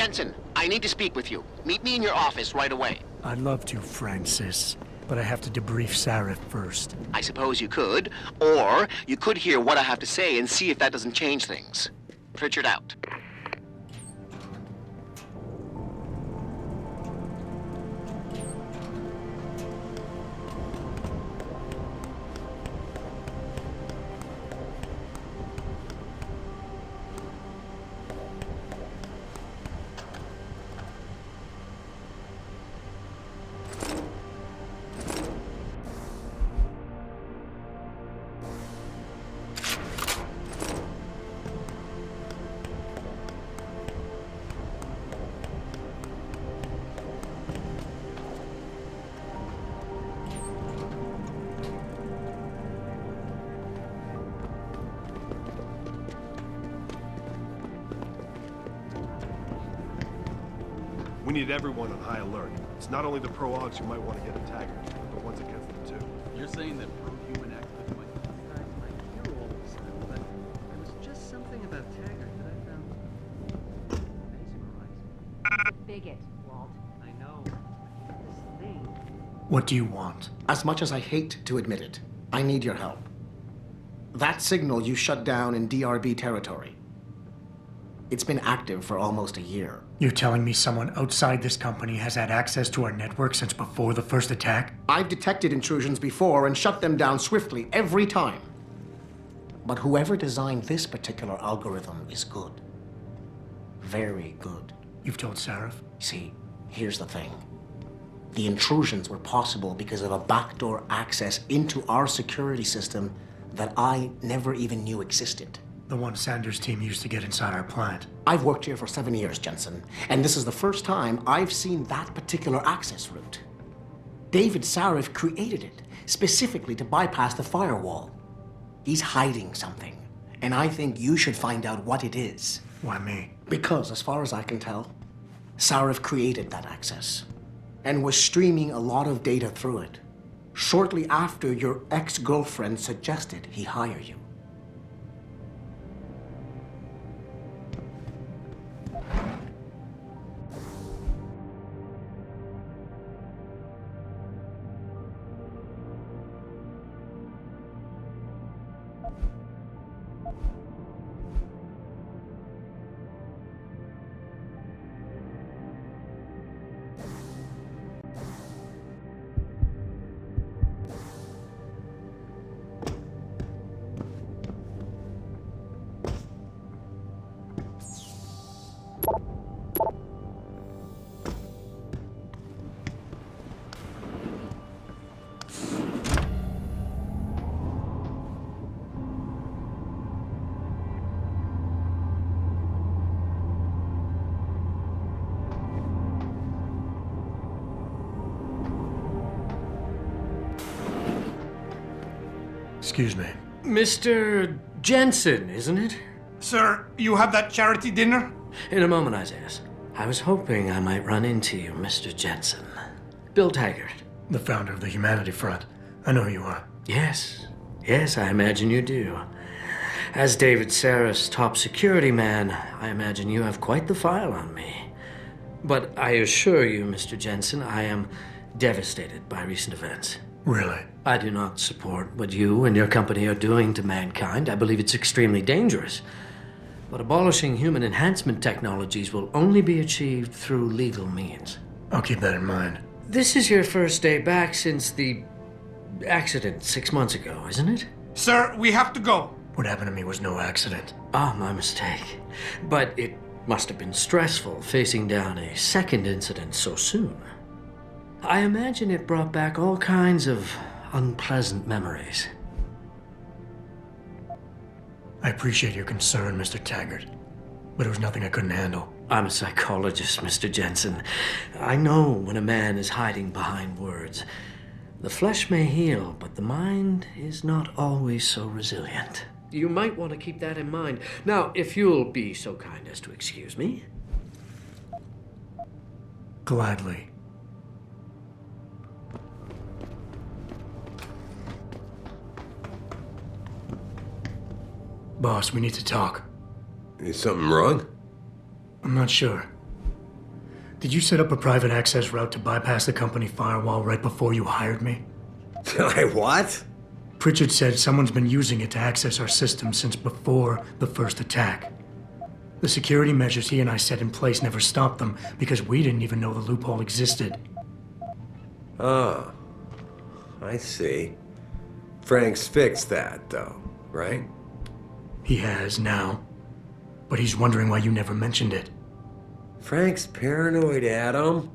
Jensen, I need to speak with you. Meet me in your office right away. I'd love to, Francis, but I have to debrief Sarif first. I suppose you could, or you could hear what I have to say and see if that doesn't change things. Pritchard out. We need everyone on high alert. It's not only the pro-augs who might want to get attacked, but the ones against them too. You're saying that pro-human activists might... I hear all this, but there was just something about Taggart that I found mesmerizing. Bigot, Walt. I know. This thing... What do you want? As much as I hate to admit it, I need your help. That signal you shut down in DRB territory. It's been active for almost a year. You're telling me someone outside this company has had access to our network since before the first attack? I've detected intrusions before and shut them down swiftly every time. But whoever designed this particular algorithm is good. Very good. You've told Sarif? See, here's the thing. The intrusions were possible because of a backdoor access into our security system that I never even knew existed. The one Sanders' team used to get inside our plant. I've worked here for 7 years, Jensen, and this is the first time I've seen that particular access route. David Sarif created it specifically to bypass the firewall. He's hiding something, and I think you should find out what it is. Why me? Because, as far as I can tell, Sarif created that access and was streaming a lot of data through it shortly after your ex-girlfriend suggested he hire you. Excuse me. Mr. Jensen, isn't it? Sir, you have that charity dinner? In a moment, Isaiah. I was hoping I might run into you, Mr. Jensen. Bill Taggart. The founder of the Humanity Front. I know who you are. Yes. Yes, I imagine you do. As David Sarif's top security man, I imagine you have quite the file on me. But I assure you, Mr. Jensen, I am devastated by recent events. Really? I do not support what you and your company are doing to mankind. I believe it's extremely dangerous. But abolishing human enhancement technologies will only be achieved through legal means. I'll keep that in mind. This is your first day back since the accident 6 months ago, isn't it? Sir, we have to go. What happened to me was no accident. Ah, my mistake. But it must have been stressful facing down a second incident so soon. I imagine it brought back all kinds of unpleasant memories. I appreciate your concern, Mr. Taggart, but it was nothing I couldn't handle. I'm a psychologist, Mr. Jensen. I know when a man is hiding behind words. The flesh may heal, but the mind is not always so resilient. You might want to keep that in mind. Now, if you'll be so kind as to excuse me. Gladly. Boss, we need to talk. Is something wrong? I'm not sure. Did you set up a private access route to bypass the company firewall right before you hired me? What? Pritchard said someone's been using it to access our system since before the first attack. The security measures he and I set in place never stopped them because we didn't even know the loophole existed. Oh, I see. Frank's fixed that, though, right? He has now. But he's wondering why you never mentioned it. Frank's paranoid, Adam.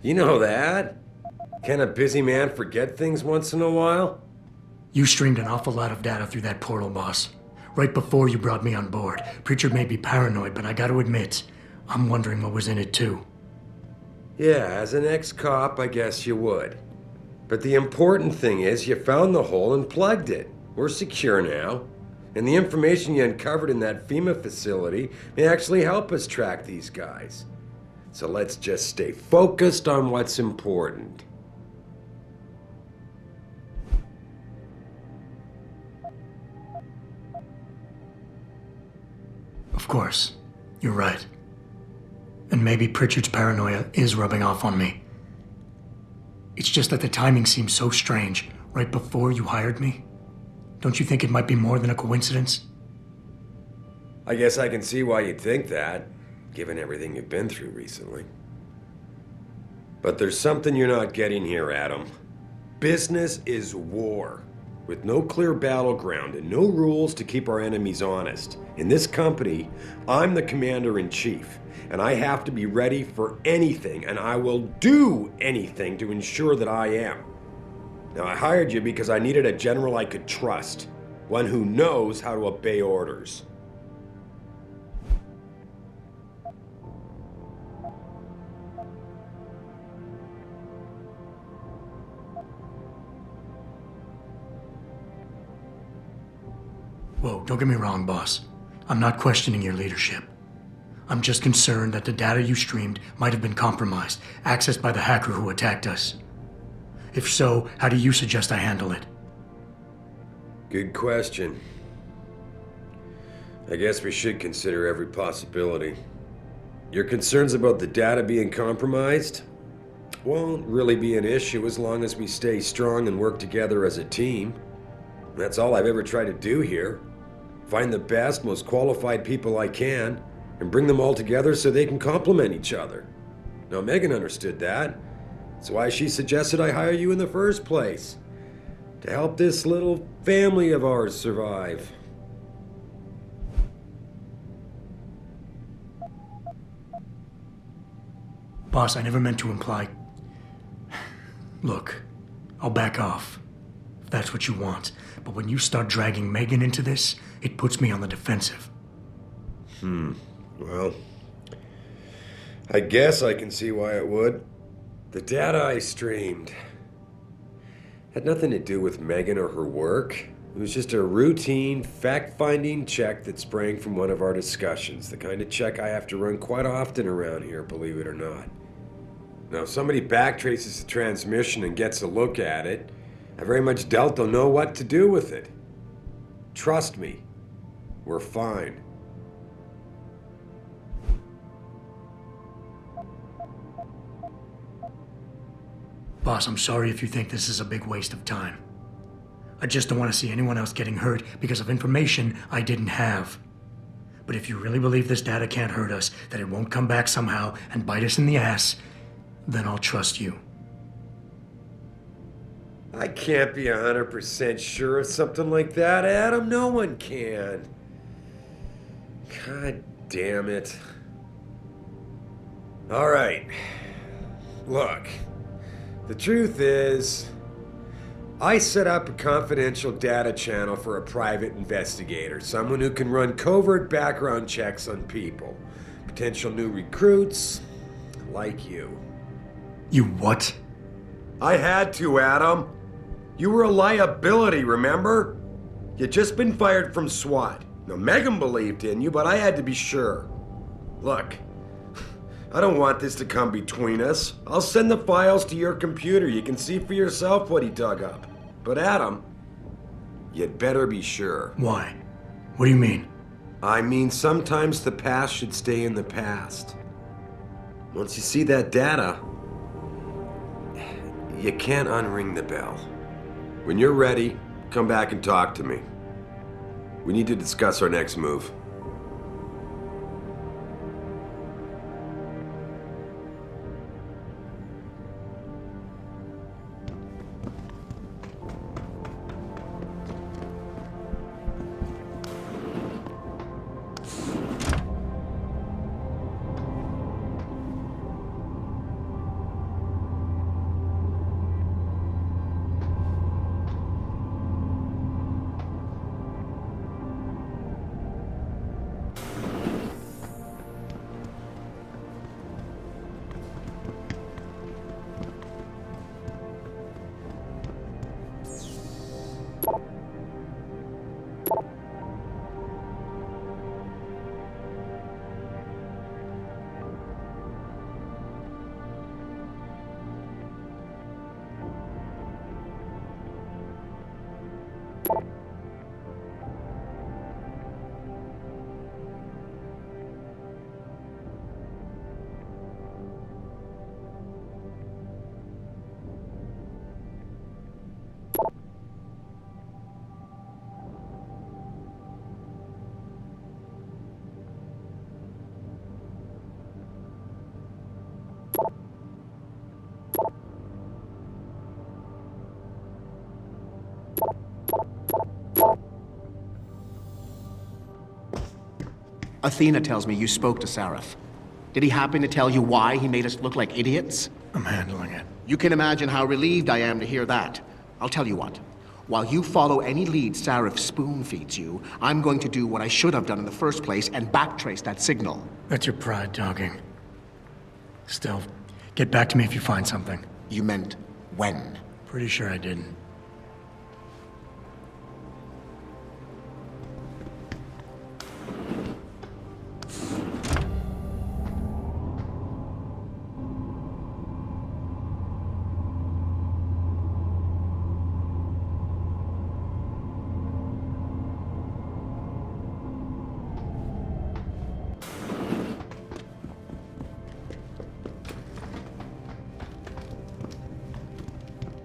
You know that. Can a busy man forget things once in a while? You streamed an awful lot of data through that portal, boss. Right before you brought me on board. Pritchard may be paranoid, but I gotta admit, I'm wondering what was in it too. Yeah, as an ex-cop, I guess you would. But the important thing is you found the hole and plugged it. We're secure now. And the information you uncovered in that FEMA facility may actually help us track these guys. So let's just stay focused on what's important. Of course. You're right. And maybe Pritchard's paranoia is rubbing off on me. It's just that the timing seems so strange, right before you hired me. Don't you think it might be more than a coincidence? I guess I can see why you'd think that, given everything you've been through recently. But there's something you're not getting here, Adam. Business is war, with no clear battleground and no rules to keep our enemies honest. In this company, I'm the commander-in-chief, and I have to be ready for anything, and I will do anything to ensure that I am. Now, I hired you because I needed a general I could trust, one who knows how to obey orders. Whoa, don't get me wrong, boss. I'm not questioning your leadership. I'm just concerned that the data you streamed might have been compromised, accessed by the hacker who attacked us. If so, how do you suggest I handle it? Good question. I guess we should consider every possibility. Your concerns about the data being compromised won't really be an issue as long as we stay strong and work together as a team. That's all I've ever tried to do here. Find the best, most qualified people I can, and bring them all together so they can complement each other. Now, Megan understood that. That's why she suggested I hire you in the first place. To help this little family of ours survive. Boss, I never meant to imply... Look, I'll back off, if that's what you want. But when you start dragging Megan into this, it puts me on the defensive. Well, I guess I can see why it would. The data I streamed had nothing to do with Megan or her work. It was just a routine, fact-finding check that sprang from one of our discussions. The kind of check I have to run quite often around here, believe it or not. Now, if somebody backtraces the transmission and gets a look at it, I very much doubt they'll know what to do with it. Trust me, we're fine. Boss, I'm sorry if you think this is a big waste of time. I just don't want to see anyone else getting hurt because of information I didn't have. But if you really believe this data can't hurt us, that it won't come back somehow and bite us in the ass, then I'll trust you. I can't be 100% sure of something like that, Adam. No one can. God damn it. All right. Look, the truth is, I set up a confidential data channel for a private investigator, someone who can run covert background checks on people, potential new recruits, like you. You what? I had to, Adam. You were a liability, remember? You'd just been fired from SWAT. Now, Megan believed in you, but I had to be sure. Look, I don't want this to come between us. I'll send the files to your computer. You can see for yourself what he dug up. But Adam, you'd better be sure. Why? What do you mean? I mean, sometimes the past should stay in the past. Once you see that data, you can't unring the bell. When you're ready, come back and talk to me. We need to discuss our next move. Athena tells me you spoke to Sarif. Did he happen to tell you why he made us look like idiots? I'm handling it. You can imagine how relieved I am to hear that. I'll tell you what. While you follow any lead Sarif spoon-feeds you, I'm going to do what I should have done in the first place and backtrace that signal. That's your pride talking. Still, get back to me if you find something. You meant when? Pretty sure I didn't.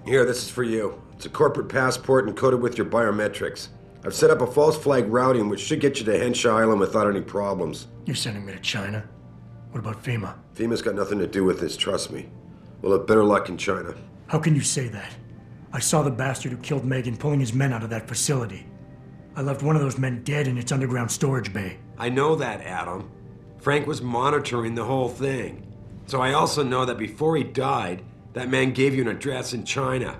Here, this is for you. It's a corporate passport encoded with your biometrics. I've set up a false flag routing which should get you to Henshaw Island without any problems. You're sending me to China? What about FEMA? FEMA's got nothing to do with this, trust me. We'll have better luck in China. How can you say that? I saw the bastard who killed Megan pulling his men out of that facility. I left one of those men dead in its underground storage bay. I know that, Adam. Frank was monitoring the whole thing. So I also know that before he died, that man gave you an address in China.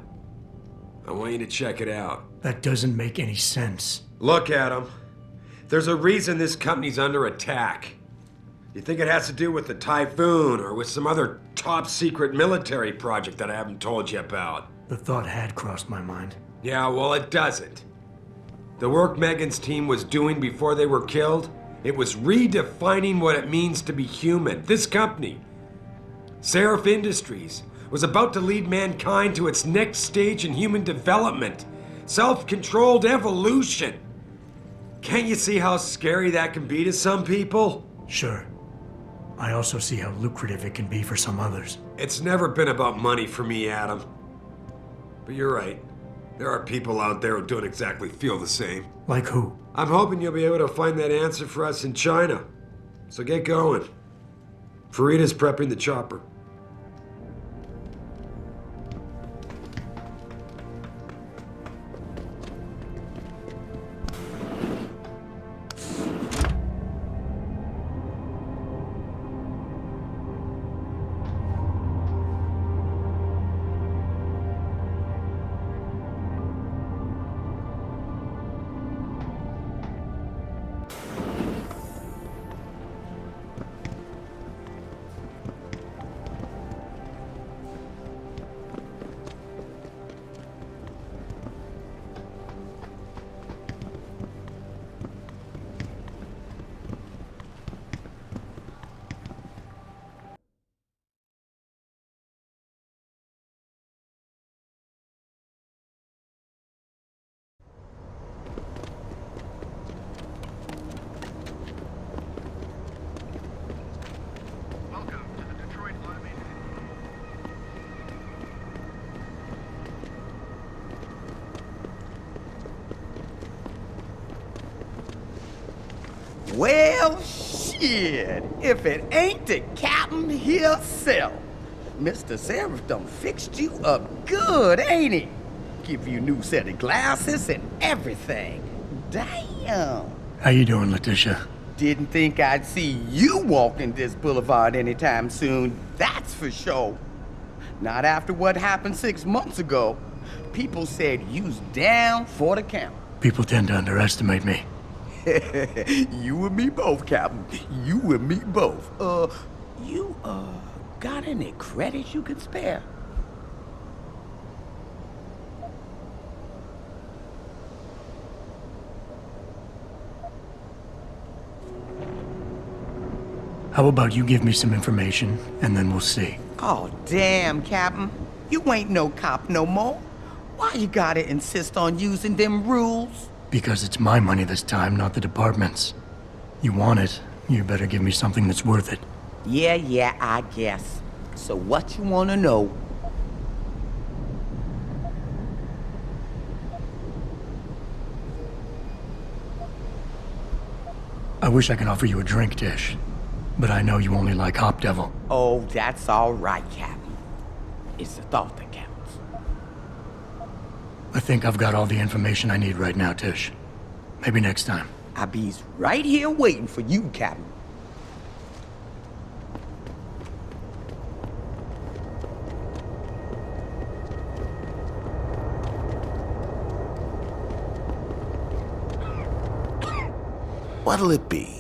I want you to check it out. That doesn't make any sense. Look, Adam. There's a reason this company's under attack. You think it has to do with the Typhoon or with some other top-secret military project that I haven't told you about? The thought had crossed my mind. Yeah, well, it doesn't. The work Megan's team was doing before they were killed, it was redefining what it means to be human. This company, Seraph Industries, was about to lead mankind to its next stage in human development. Self-controlled evolution. Can't you see how scary that can be to some people? Sure. I also see how lucrative it can be for some others. It's never been about money for me, Adam. But you're right. There are people out there who don't exactly feel the same. Like who? I'm hoping you'll be able to find that answer for us in China. So get going. Farida's prepping the chopper. Well, shit, if it ain't the captain himself. Mr. Seraph done fixed you up good, ain't he? Give you a new set of glasses and everything. Damn. How you doing, Letitia? Didn't think I'd see you walking this boulevard anytime soon, that's for sure. Not after what happened 6 months ago. People said you's down for the count. People tend to underestimate me. You and me both, Captain. You and me both. You, got any credits you could spare? How about you give me some information, and then we'll see. Oh, damn, Captain. You ain't no cop no more. Why you gotta insist on using them rules? Because it's my money this time, not the department's. You want it, you better give me something that's worth it. Yeah, I guess. So what you wanna know? I wish I could offer you a drink, Tish. But I know you only like Hop Devil. Oh, that's all right, Captain. It's the thought that counts. I think I've got all the information I need right now, Tish. Maybe next time. I be's right here waiting for you, Captain. What'll it be?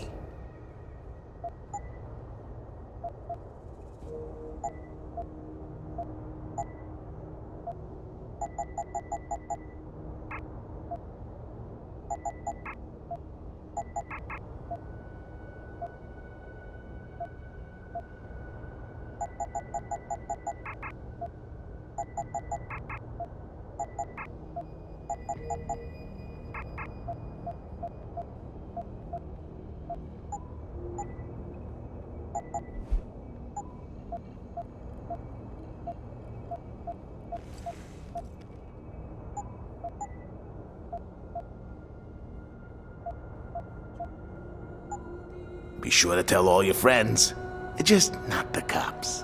Be sure to tell all your friends. Just not the cops.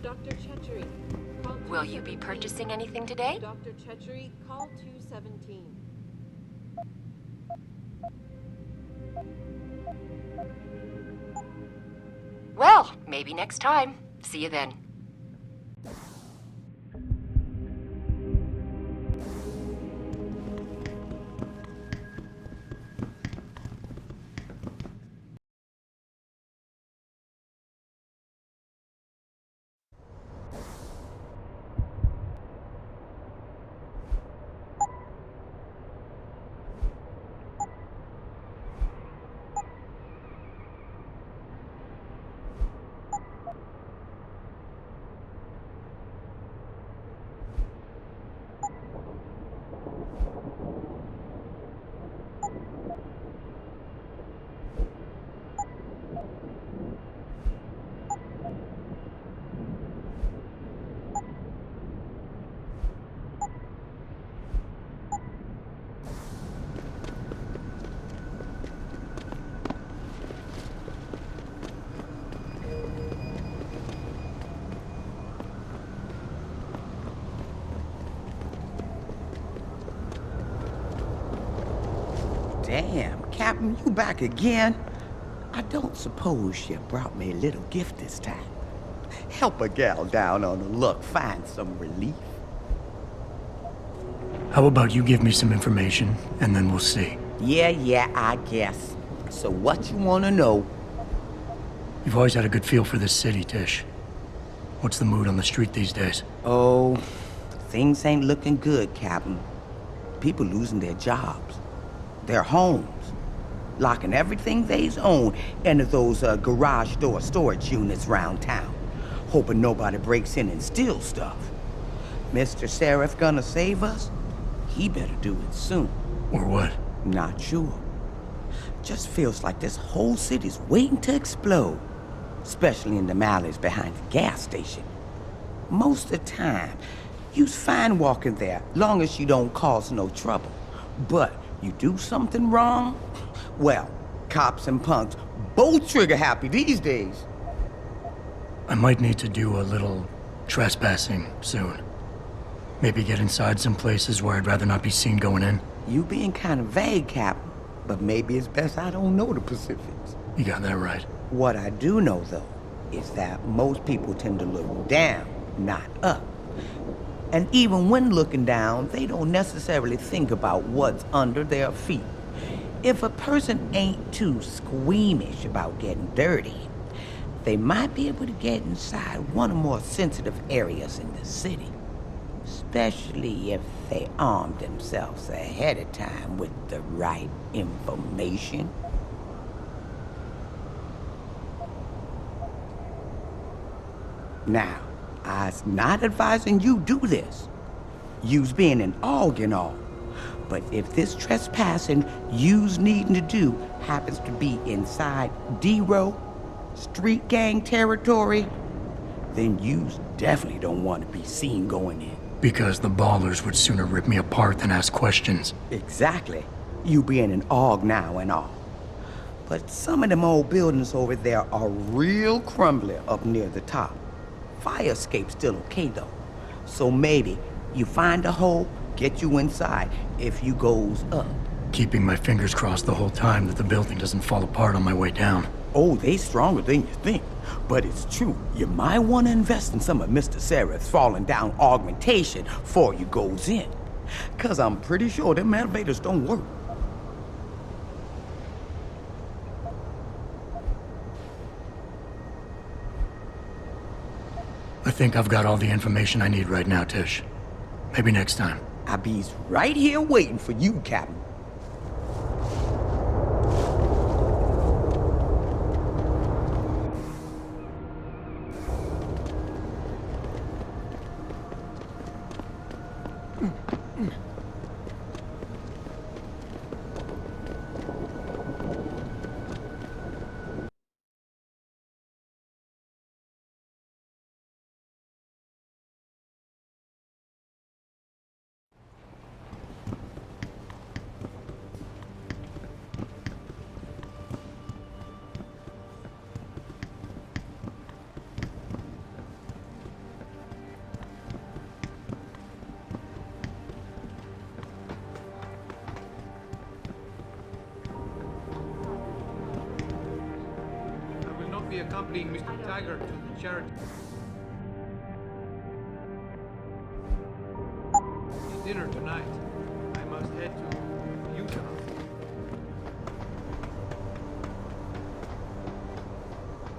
Dr. Chetchery, call Will you be purchasing anything today? Dr. Chetchery, call 217. Well, maybe next time. See you then. Damn, Captain, you back again? I don't suppose you brought me a little gift this time. Help a gal down on her luck find some relief. How about you give me some information, and then we'll see. Yeah, I guess. So what you wanna know? You've always had a good feel for this city, Tish. What's the mood on the street these days? Oh, things ain't looking good, Captain. People losing their jobs, their homes, locking everything they's own into those garage door storage units round town, hoping nobody breaks in and steals stuff. Mr. Seraph gonna save us? He better do it soon. Or what? Not sure. Just feels like this whole city's waiting to explode. Especially in the alleys behind the gas station. Most of the time, you's fine walking there, long as you don't cause no trouble. But you do something wrong? Well, cops and punks both trigger happy these days. I might need to do a little trespassing soon. Maybe get inside some places where I'd rather not be seen going in. You being kind of vague, Captain, but maybe it's best I don't know the specifics. You got that right. What I do know, though, is that most people tend to look down, not up. And even when looking down, they don't necessarily think about what's under their feet. If a person ain't too squeamish about getting dirty, they might be able to get inside one of the more sensitive areas in the city. Especially if they arm themselves ahead of time with the right information. Now, I's not advising you do this. You's being an AUG and all. But if this trespassing you's needing to do happens to be inside D-Row, street gang territory, then you's definitely don't want to be seen going in. Because the ballers would sooner rip me apart than ask questions. Exactly. You being an AUG now and all. But some of them old buildings over there are real crumbly up near the top. Fire escape's still okay though. So maybe you find a hole, get you inside if you goes up. Keeping my fingers crossed the whole time that the building doesn't fall apart on my way down. Oh, they stronger than you think. But it's true. You might want to invest in some of Mr. Seraph's falling down augmentation before you goes in. Cause I'm pretty sure them elevators don't work. I think I've got all the information I need right now, Tish. Maybe next time. I be's right here waiting for you, Captain. Be accompanying Mr. Tiger to the charity dinner tonight. I must head to Utah.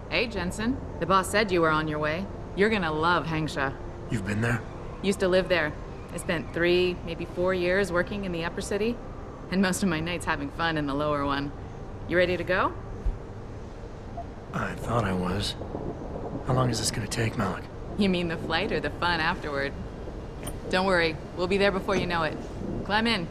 Hey, Jensen. The boss said you were on your way. You're gonna love Hangsha. You've been there? Used to live there. I spent 3, maybe 4 years working in the upper city, and most of my nights having fun in the lower one. You ready to go? I thought I was. How long is this gonna take, Malik? You mean the flight or the fun afterward? Don't worry, we'll be there before you know it. Climb in.